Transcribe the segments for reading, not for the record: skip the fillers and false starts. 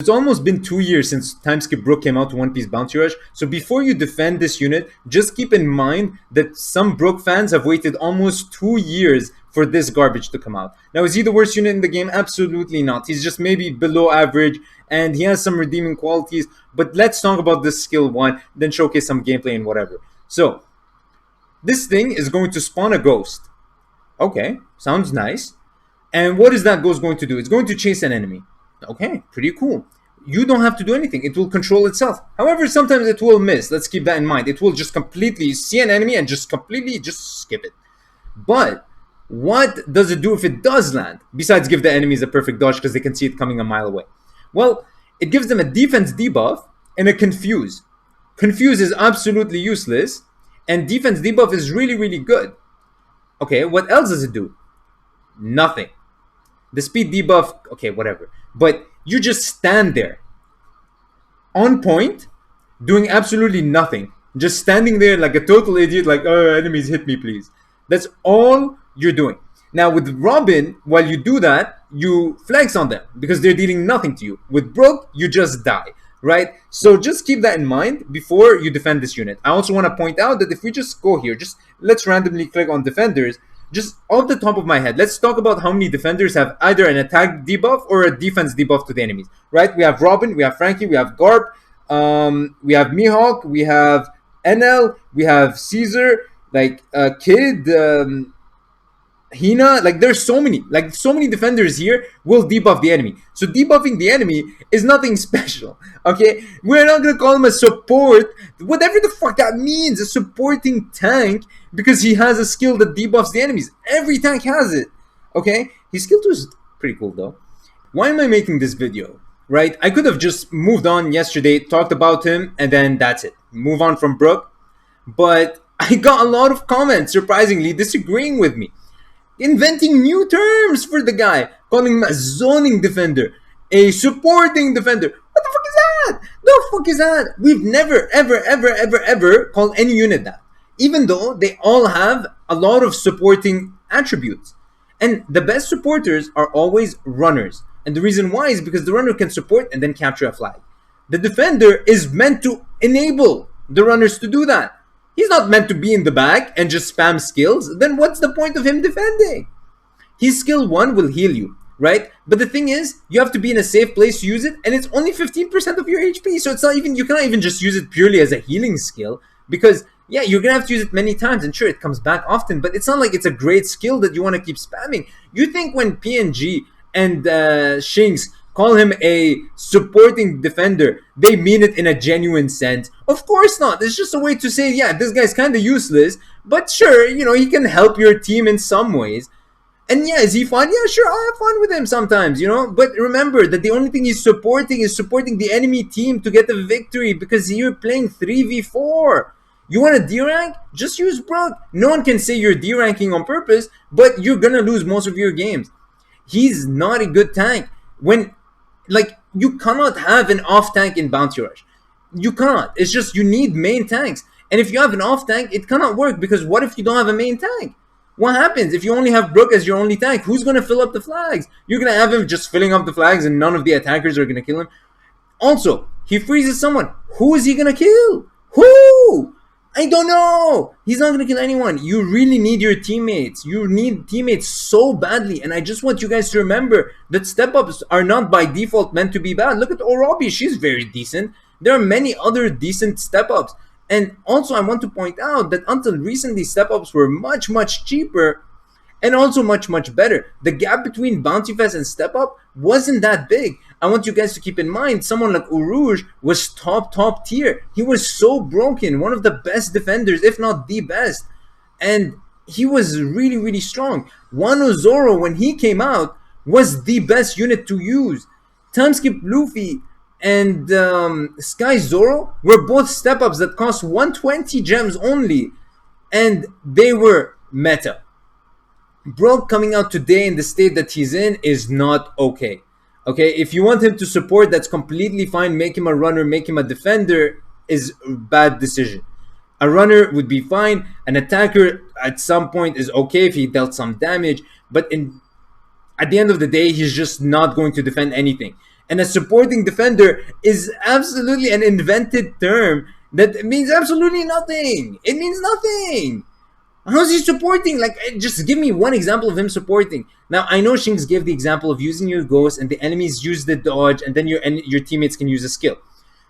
It's almost been 2 years since Timeskip Brook came out to One Piece Bounty Rush, so before you defend this unit, just keep in mind that some Brook fans have waited almost 2 years for this garbage to come out. Now, is he the worst unit in the game? Absolutely not. He's just maybe below average, and he has some redeeming qualities, but let's talk about this skill 1, then showcase some gameplay and whatever. So, this thing is going to spawn a ghost. Okay, sounds nice. And what is that ghost going to do? It's going to chase an enemy. Okay, pretty cool. You don't have to do anything. It will control itself. However, sometimes it will miss. Let's keep that in mind. It will just completely see an enemy and just completely just skip it. But what does it do if it does land? Besides give the enemies a perfect dodge because they can see it coming a mile away. Well, it gives them a defense debuff and a confuse. Confuse is absolutely useless, and defense debuff is really, really good. Okay, what else does it do? Nothing. The speed debuff, okay, whatever. But you just stand there, on point, doing absolutely nothing. Just standing there like a total idiot, like, oh, enemies hit me, please. That's all you're doing. Now, with Robin, while you do that, you flex on them because they're dealing nothing to you. With Brook, you just die, right? So just keep that in mind before you defend this unit. I also want to point out that if we just go here, just let's randomly click on defenders. Just off the top of my head, let's talk about how many defenders have either an attack debuff or a defense debuff to the enemies, right? We have Robin, we have Frankie, we have Garp, we have Mihawk, we have NL, we have Caesar, like Kid, Hina, like there's so many defenders here will debuff the enemy. So debuffing the enemy is nothing special, okay? We're not gonna call him a support, whatever the fuck that means, a supporting tank, because he has a skill that debuffs the enemies. Every tank has it, okay? His skill 2 is pretty cool though. Why am I making this video, right? I could have just moved on yesterday, talked about him, and then that's it. Move on from Brook. But I got a lot of comments, surprisingly, disagreeing with me. Inventing new terms for the guy, calling him a zoning defender, a supporting defender. What the fuck is that? The fuck is that? We've never, ever called any unit that, even though they all have a lot of supporting attributes. And the best supporters are always runners. And the reason why is because the runner can support and then capture a flag. The defender is meant to enable the runners to do that. He's not meant to be in the back and just spam skills. Then what's the point of him defending? His skill 1 will heal you, right? But the thing is, you have to be in a safe place to use it, and it's only 15% of your HP. So it's not even, you cannot even just use it purely as a healing skill, because yeah, you're gonna have to use it many times, and sure, it comes back often, but it's not like it's a great skill that you want to keep spamming. You think when PNG and Shinx call him a supporting defender, they mean it in a genuine sense? Of course not. It's just a way to say, yeah, this guy's kind of useless, but sure, you know, he can help your team in some ways. And yeah, is he fun? Yeah, sure, I'll have fun with him sometimes, you know? But remember that the only thing he's supporting is supporting the enemy team to get the victory, because you're playing 3v4. You want a D-rank? Just use Brook. No one can say you're D-ranking on purpose, but you're gonna lose most of your games. He's not a good tank. Like, you cannot have an off tank in Bounty Rush. You cannot. It's just you need main tanks. And if you have an off tank, it cannot work, because what if you don't have a main tank? What happens if you only have Brook as your only tank? Who's going to fill up the flags? You're going to have him just filling up the flags and none of the attackers are going to kill him. Also, he freezes someone. Who is he going to kill? Who? I don't know. He's not going to kill anyone. You really need your teammates. You need teammates so badly. And I just want you guys to remember that step-ups are not by default meant to be bad. Look at Orobi. She's very decent. There are many other decent step-ups. And also, I want to point out that until recently, step-ups were much, much cheaper and also much, much better. The gap between Bounty Fest and step-up wasn't that big. I want you guys to keep in mind, someone like Uruj was top tier. He was so broken, one of the best defenders, if not the best. And he was really, really strong. Wano Zoro, when he came out, was the best unit to use. Timeskip Luffy and Sky Zoro were both step-ups that cost 120 gems only. And they were meta. Brook coming out today in the state that he's in is not okay. Okay, if you want him to support, that's completely fine. Make him a runner, make him a defender is a bad decision. A runner would be fine. An attacker at some point is okay if he dealt some damage. But at the end of the day, he's just not going to defend anything. And a supporting defender is absolutely an invented term that means absolutely nothing. It means nothing. How's he supporting? Like, just give me one example of him supporting. Now, I know Shinx gave the example of using your ghost and the enemies use the dodge, and then your teammates can use a skill.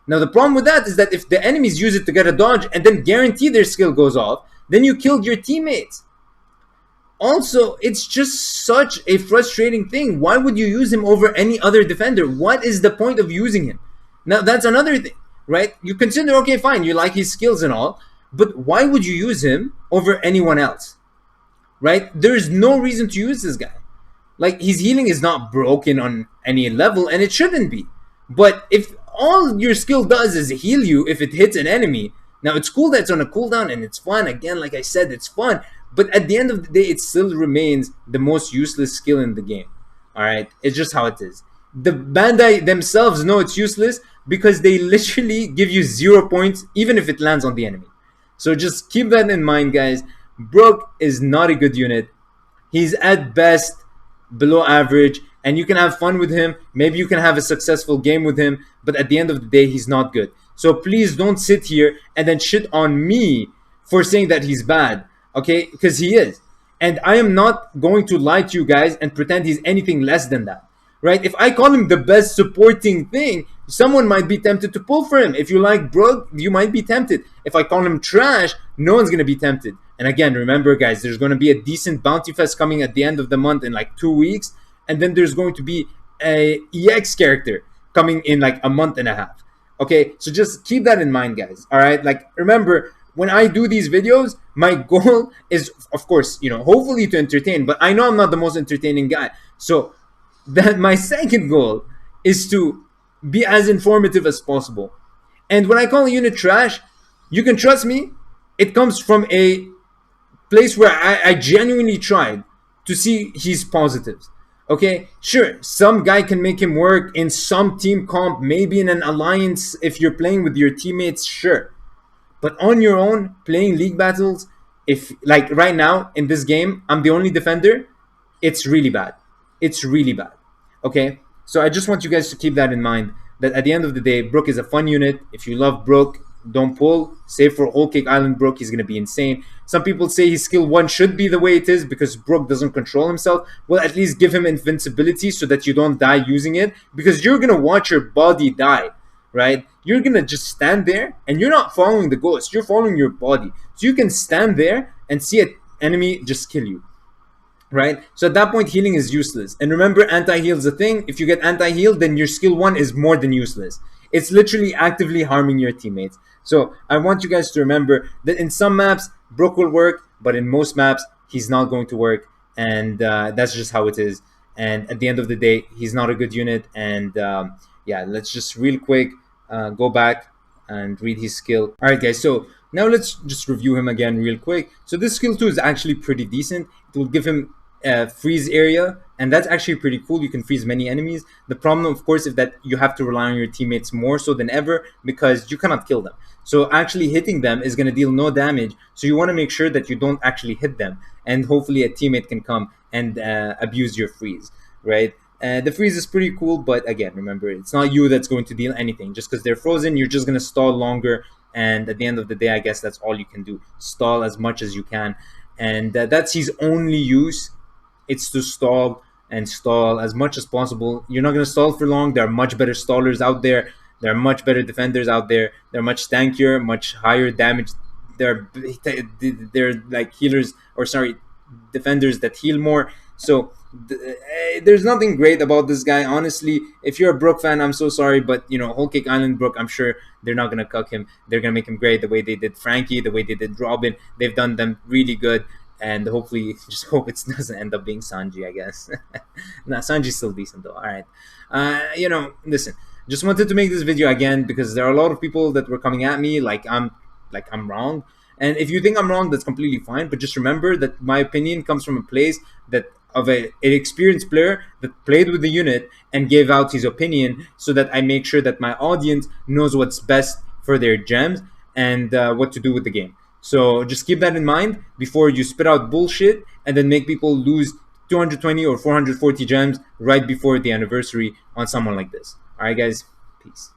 Now, the problem with that is that if the enemies use it to get a dodge and then guarantee their skill goes off, then you killed your teammates. Also, it's just such a frustrating thing. Why would you use him over any other defender? What is the point of using him? Now, that's another thing, right? You consider, okay, fine, you like his skills and all, but why would you use him over anyone else? Right? There's no reason to use this guy. Like, his healing is not broken on any level, and it shouldn't be. But if all your skill does is heal you if it hits an enemy, now it's cool that it's on a cooldown and it's fun. Again, like I said, it's fun. But at the end of the day, it still remains the most useless skill in the game. Alright? It's just how it is. The Bandai themselves know it's useless because they literally give you 0 points even if it lands on the enemy. So just keep that in mind, guys. Brook is not a good unit. He's at best below average, and you can have fun with him. Maybe you can have a successful game with him, but at the end of the day, he's not good. So please don't sit here and then shit on me for saying that he's bad, okay? Because he is. And I am not going to lie to you guys and pretend he's anything less than that, right? If I call him the best supporting thing, someone might be tempted to pull for him. If you like Brook, you might be tempted. If I call him trash, no one's going to be tempted. And again, remember, guys, there's going to be a decent Bounty Fest coming at the end of the month in like 2 weeks. And then there's going to be a EX character coming in like a month and a half. Okay, so just keep that in mind, guys. All right, like, remember, when I do these videos, my goal is, of course, you know, hopefully to entertain. But I know I'm not the most entertaining guy. So that my second goal is to be as informative as possible. And when I call a unit trash, you can trust me, it comes from a place where I genuinely tried to see his positives. Okay, sure, some guy can make him work in some team comp, maybe in an alliance if you're playing with your teammates, sure. But on your own, playing league battles, if like right now in this game, I'm the only defender, it's really bad. It's really bad. Okay, so I just want you guys to keep that in mind, that at the end of the day, Brook is a fun unit. If you love Brook, don't pull. Save for Whole Cake Island Brook, he's going to be insane. Some people say his skill 1 should be the way it is because Brook doesn't control himself. Well, at least give him invincibility so that you don't die using it, because you're going to watch your body die, right? You're going to just stand there and you're not following the ghost. You're following your body. So you can stand there and see an enemy just kill you, right? So at that point, healing is useless. And remember, anti-heal is a thing. If you get anti-heal, then your skill 1 is more than useless. It's literally actively harming your teammates. So I want you guys to remember that in some maps, Brook will work, but in most maps, he's not going to work. And that's just how it is. And at the end of the day, he's not a good unit. And yeah, let's just real quick go back and read his skill. All right, guys. So now let's just review him again real quick. So this skill 2 is actually pretty decent. It will give him freeze area, and that's actually pretty cool. You can freeze many enemies. The problem, of course, is that you have to rely on your teammates more so than ever because you cannot kill them. So actually hitting them is going to deal no damage. So you want to make sure that you don't actually hit them, and hopefully a teammate can come and abuse your freeze, right? The freeze is pretty cool, but again, remember, it's not you that's going to deal anything. Just because they're frozen, you're just going to stall longer, and at the end of the day, I guess that's all you can do. Stall as much as you can, and that's his only use. It's to stall and stall as much as possible. You're not going to stall for long. There are much better stallers out there. There are much better defenders out there. They're much tankier, much higher damage. They're like healers, or sorry, defenders that heal more. So there's nothing great about this guy, honestly. If you're a Brook fan, I'm so sorry, but you know, Whole Cake Island Brook, I'm sure they're not going to cuck him. They're going to make him great the way they did Frankie, the way they did Robin. They've done them really good. And hopefully, just hope it doesn't end up being Sanji, I guess. Nah, Sanji's still decent though. All right. You know, listen. Just wanted to make this video again because there are a lot of people that were coming at me like I'm wrong. And if you think I'm wrong, that's completely fine. But just remember that my opinion comes from a place that of an experienced player that played with the unit and gave out his opinion, so that I make sure that my audience knows what's best for their gems and what to do with the game. So just keep that in mind before you spit out bullshit and then make people lose 220 or 440 gems right before the anniversary on someone like this. All right, guys. Peace.